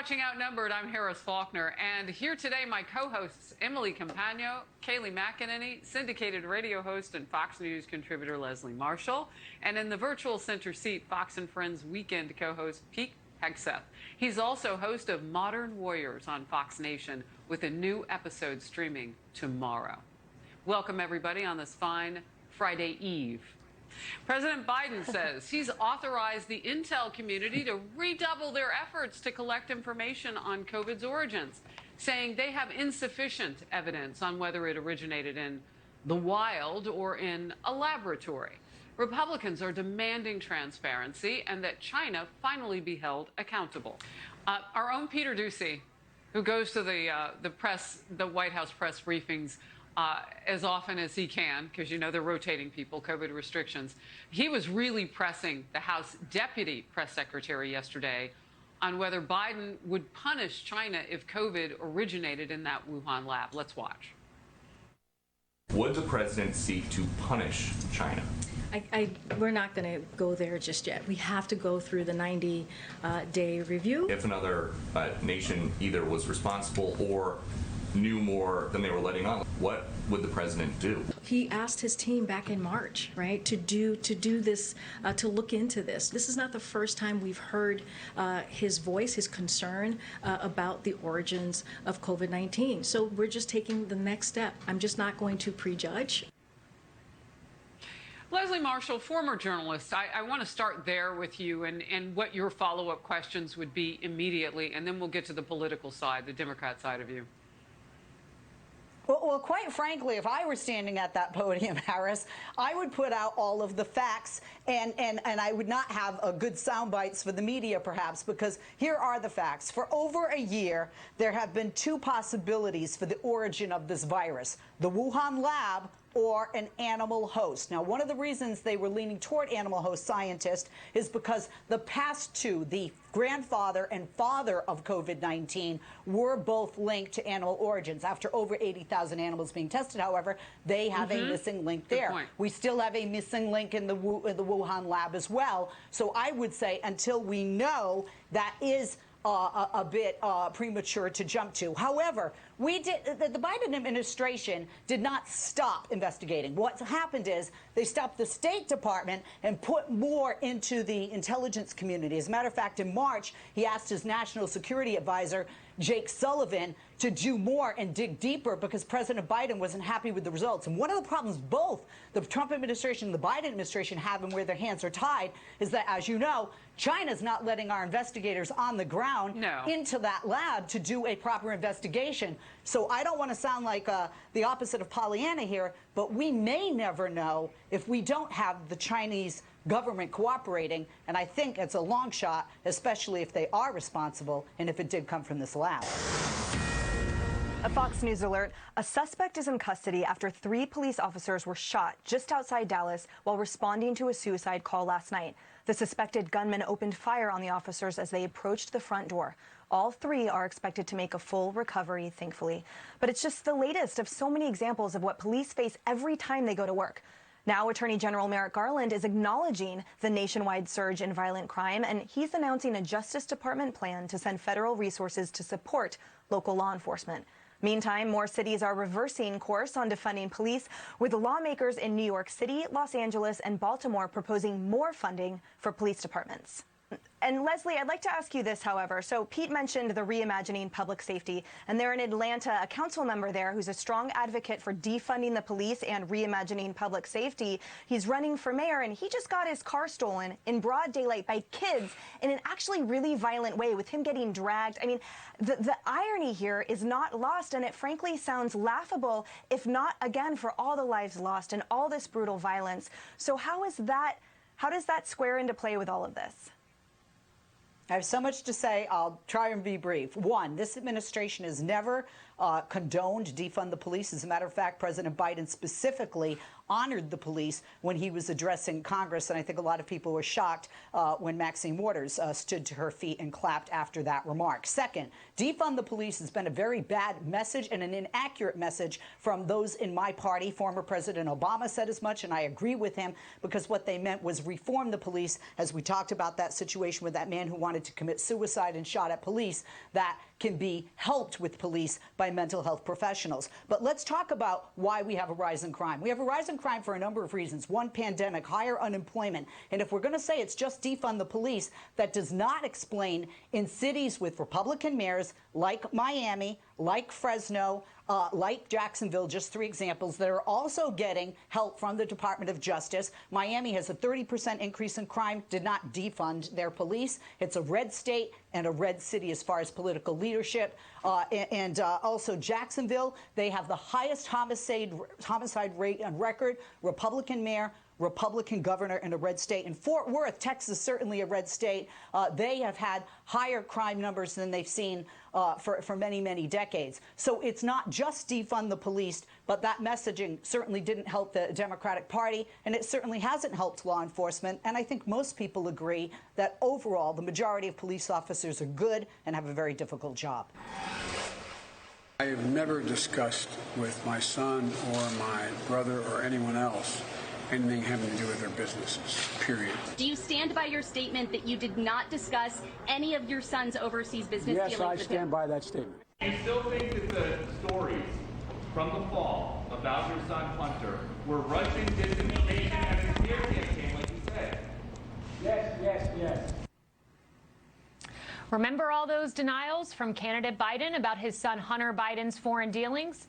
watching Outnumbered. I'm Harris Faulkner, and here today my co-hosts Emily Campagno, Kayleigh McEnany, syndicated radio host and Fox News contributor Leslie Marshall, and in the virtual center seat, Fox and Friends weekend co-host Pete Hegseth. He's also host of Modern Warriors on Fox Nation, with a new episode streaming tomorrow. Welcome everybody on this fine Friday Eve. President Biden says he's authorized the intel community to redouble their efforts to collect information on COVID's origins, saying they have insufficient evidence on whether it originated in the wild or in a laboratory. Republicans are demanding transparency and that China finally be held accountable. Our own Peter Doocy, who goes to the White House press briefings as often as he can, because you know they're rotating people, COVID restrictions. He was really pressing the House Deputy Press Secretary yesterday on whether Biden would punish China if COVID originated in that Wuhan lab. Let's watch. Would the president seek to punish China? We're not going to go there just yet. We have to go through the 90-day review. If another nation either was responsible or knew more than they were letting on, what would the president do? He asked his team back in March, right, to do this, to look into this. This is not the first time we've heard his voice, his concern about the origins of COVID-19. So we're just taking the next step. I'm just not going to prejudge. Leslie Marshall, former journalist, I want to start there with you and what your follow-up questions would be immediately, and then we'll get to the political side, the Democrat side of you. Well, quite frankly, if I were standing at that podium, Harris, I would put out all of the facts, and I would not have a good sound bites for the media, perhaps, because here are the facts. For over a year, there have been two possibilities for the origin of this virus: the Wuhan lab or an animal host. Now, one of the reasons they were leaning toward animal host scientists is because the past two, the grandfather and father of COVID-19, were both linked to animal origins. After over 80,000 animals being tested, however, they have a missing link there. We still have a missing link in the Wuhan lab as well. So I would say until we know, that is a bit premature to jump to. However, the Biden administration did not stop investigating. What's happened is they stopped the State Department and put more into the intelligence community. As a matter of fact, in March, he asked his national security advisor, Jake Sullivan, to do more and dig deeper because President Biden wasn't happy with the results. And one of the problems both the Trump administration and the Biden administration have, and where their hands are tied, is that, as you know, China's not letting our investigators on the ground into that lab to do a proper investigation. So I don't want to sound like the opposite of Pollyanna here, but we may never know if we don't have the Chinese government cooperating, and I think it's a long shot, especially if they are responsible and if it did come from this lab. A Fox News alert: a suspect is in custody after 3 police officers were shot just outside Dallas while responding to a suicide call last night. The suspected gunman opened fire on the officers as they approached the front door. All 3 are expected to make a full recovery, thankfully. But it's just the latest of so many examples of what police face every time they go to work. Now, Attorney General Merrick Garland is acknowledging the nationwide surge in violent crime, and he's announcing a Justice Department plan to send federal resources to support local law enforcement. Meantime, more cities are reversing course on defunding police, with lawmakers in New York City, Los Angeles, and Baltimore proposing more funding for police departments. And Leslie, I'd like to ask you this, however. So Pete mentioned the Reimagining Public Safety, and there in Atlanta, a council member there who's a strong advocate for defunding the police and reimagining public safety. He's running for mayor, and he just got his car stolen in broad daylight by kids in an actually really violent way, with him getting dragged. I mean, the irony here is not lost, and it frankly sounds laughable, if not, again, for all the lives lost and all this brutal violence. So how does that square into play with all of this? I have so much to say. I'll try and be brief. One, this administration has never condoned defund the police. As a matter of fact, President Biden specifically honored the police when he was addressing Congress, and I think a lot of people were shocked when Maxine Waters stood to her feet and clapped after that remark. Second, defund the police has been a very bad message and an inaccurate message from those in my party. Former President Obama said as much, and I agree with him, because what they meant was reform the police, as we talked about that situation with that man who wanted to commit suicide and shot at police. That can be helped with police by mental health professionals. But let's talk about why we have a rise in crime. We have a rise in crime for a number of reasons. One, pandemic, higher unemployment. And if we're going to say it's just defund the police, that does not explain in cities with Republican mayors like Miami, like Fresno, like Jacksonville, just 3 examples, that are also getting help from the Department of Justice. Miami has a 30% increase in crime, did not defund their police. It's a red state and a red city as far as political leadership. Also Jacksonville, they have the highest homicide rate on record. Republican mayor, Republican governor in a red state. In Fort Worth, Texas, certainly a red state, they have had higher crime numbers than they've seen for many, many decades. So it's not just defund the police, but that messaging certainly didn't help the Democratic Party, and it certainly hasn't helped law enforcement. And I think most people agree that overall, the majority of police officers are good and have a very difficult job. I have never discussed with my son or my brother or anyone else anything having to do with their businesses, period. Do you stand by your statement that you did not discuss any of your son's overseas business dealings with him? Yes, I stand by that statement. Do you still think that the stories from the fall about your son Hunter were Russian disinformation and a smear campaign, like you said? Yes. Remember all those denials from candidate Biden about his son Hunter Biden's foreign dealings?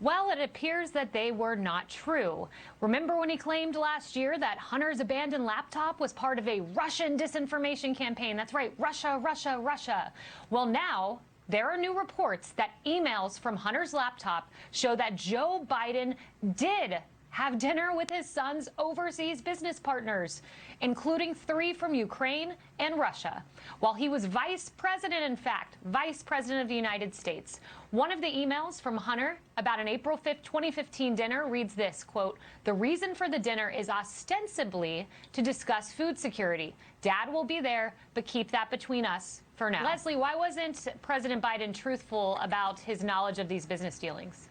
Well, it appears that they were not true. Remember when he claimed last year that Hunter's abandoned laptop was part of a Russian disinformation campaign? That's right, Russia, Russia, Russia. Well, now there are new reports that emails from Hunter's laptop show that Joe Biden did have dinner with his son's overseas business partners, including 3 from Ukraine and Russia, while he was vice president, in fact, vice president of the United States. One of the emails from Hunter about an April 5th, 2015 dinner reads this, quote, "The reason for the dinner is ostensibly to discuss food security. Dad will be there, but keep that between us for now." Leslie, why wasn't President Biden truthful about his knowledge of these business dealings?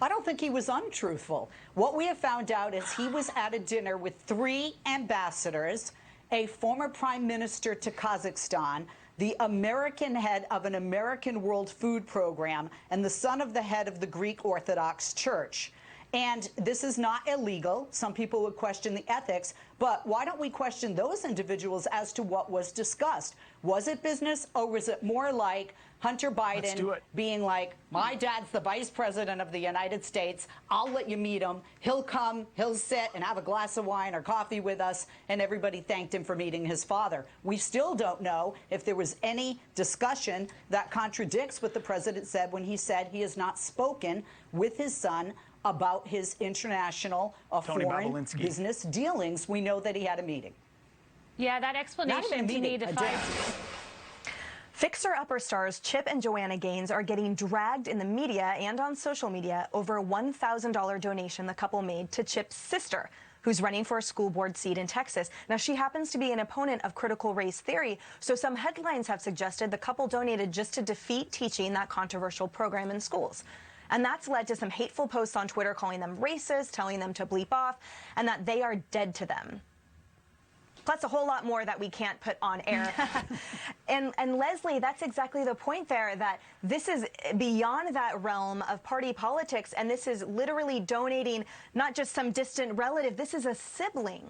I don't think he was untruthful. What we have found out is he was at a dinner with 3 ambassadors, a former prime minister to Kazakhstan, the American head of an American World Food Program, and the son of the head of the Greek Orthodox Church. And this is not illegal. Some people would question the ethics, but why don't we question those individuals as to what was discussed? Was it business, or was it more like Hunter Biden being like, my dad's the vice president of the United States, I'll let you meet him, he'll come, he'll sit and have a glass of wine or coffee with us, and everybody thanked him for meeting his father. We still don't know if there was any discussion that contradicts what the president said when he said he has not spoken with his son about his international foreign business dealings. We know that he had a meeting. Yeah, that explanation to me defies. Fixer-upper stars Chip and Joanna Gaines are getting dragged in the media and on social media over a $1,000 donation the couple made to Chip's sister, who's running for a school board seat in Texas. Now, she happens to be an opponent of critical race theory, so some headlines have suggested the couple donated just to defeat teaching that controversial program in schools. And that's led to some hateful posts on Twitter calling them racist, telling them to bleep off, and that they are dead to them. Plus a whole lot more that we can't put on air. and Leslie, that's exactly the point there, that this is beyond that realm of party politics, and this is literally donating not just some distant relative, this is a sibling.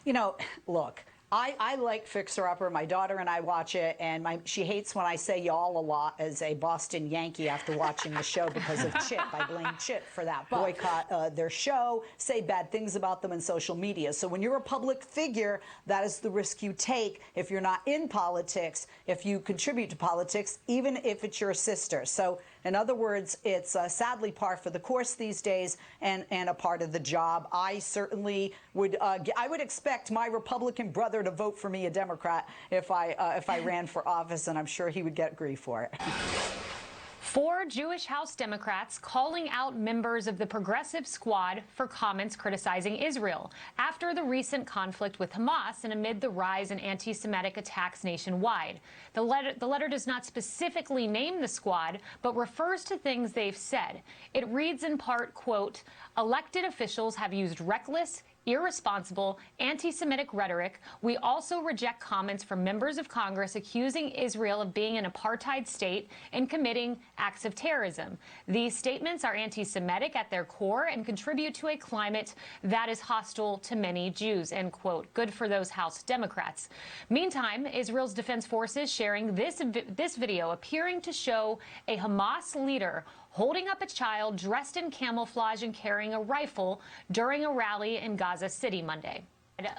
You know, look, I like Fixer Upper. My daughter and I watch it, and she hates when I say y'all a lot as a Boston Yankee after watching the show because of Chip. I blame Chip for that. Boycott their show, say bad things about them in social media. So when you're a public figure, that is the risk you take if you're not in politics, if you contribute to politics, even if it's your sister. So In other words, it's sadly par for the course these days and a part of the job. I certainly would I would expect my Republican brother to vote for me, a Democrat, if I ran for office, and I'm sure he would get grief for it. 4 Jewish House Democrats calling out members of the Progressive Squad for comments criticizing Israel after the recent conflict with Hamas and amid the rise in anti-Semitic attacks nationwide. The letter does not specifically name the squad, but refers to things they've said. It reads in part, quote, "Elected officials have used reckless, irresponsible, anti-Semitic rhetoric. We also reject comments from members of Congress accusing Israel of being an apartheid state and committing acts of terrorism. These statements are anti-Semitic at their core and contribute to a climate that is hostile to many Jews," end quote. Good for those House Democrats. Meantime, Israel's defense forces sharing this video appearing to show a Hamas leader holding up a child dressed in camouflage and carrying a rifle during a rally in Gaza City Monday.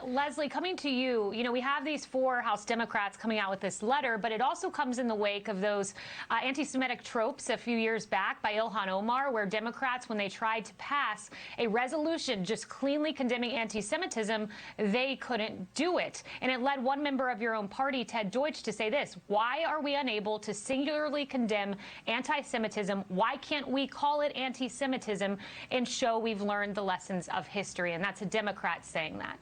Leslie, coming to you, we have these 4 House Democrats coming out with this letter, but it also comes in the wake of those anti-Semitic tropes a few years back by Ilhan Omar, where Democrats, when they tried to pass a resolution just cleanly condemning anti-Semitism, they couldn't do it. And it led one member of your own party, Ted Deutsch, to say this: why are we unable to singularly condemn anti-Semitism? Why can't we call it anti-Semitism and show we've learned the lessons of history? And that's a Democrat saying that.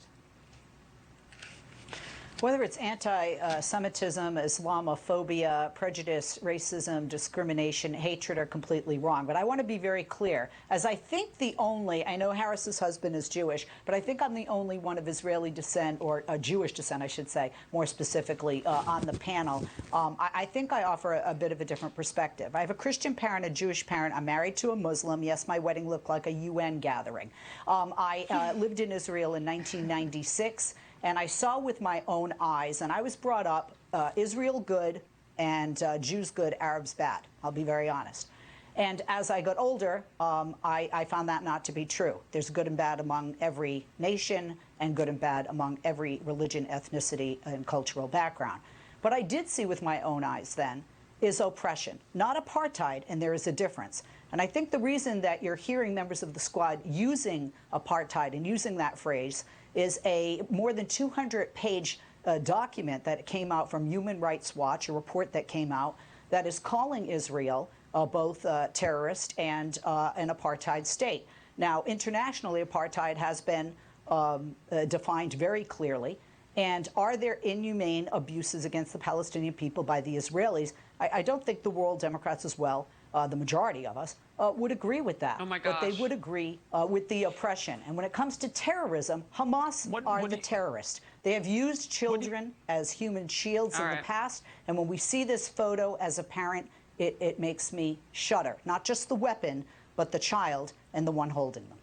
Whether it's anti-Semitism, Islamophobia, prejudice, racism, discrimination, hatred are completely wrong. But I want to be very clear, as I think the only, I know Harris's husband is Jewish, but I think I'm the only one of Israeli descent, or Jewish descent, I should say, more specifically, on the panel. I think I offer a bit of a different perspective. I have a Christian parent, a Jewish parent. I'm married to a Muslim. Yes, my wedding looked like a UN gathering. I lived in Israel in 1996. And I saw with my own eyes, and I was brought up Israel good and Jews good, Arabs bad. I'll be very honest. And as I got older, I found that not to be true. There's good and bad among every nation and good and bad among every religion, ethnicity, and cultural background. What I did see with my own eyes then is oppression, not apartheid, and there is a difference. And I think the reason that you're hearing members of the squad using apartheid and using that phrase is a more than 200-page document that came out from Human Rights Watch, a report that came out that is calling Israel both terrorist and an apartheid state. Now, internationally, apartheid has been defined very clearly. And are there inhumane abuses against the Palestinian people by the Israelis? I don't think the world Democrats as well, the majority of us, would agree with that. Oh my gosh. But they would agree with the oppression. And when it comes to terrorism, Hamas are the terrorists. They have used children as human shields in the past. And when we see this photo as a parent, it makes me shudder. Not just the weapon, but the child and the one holding them.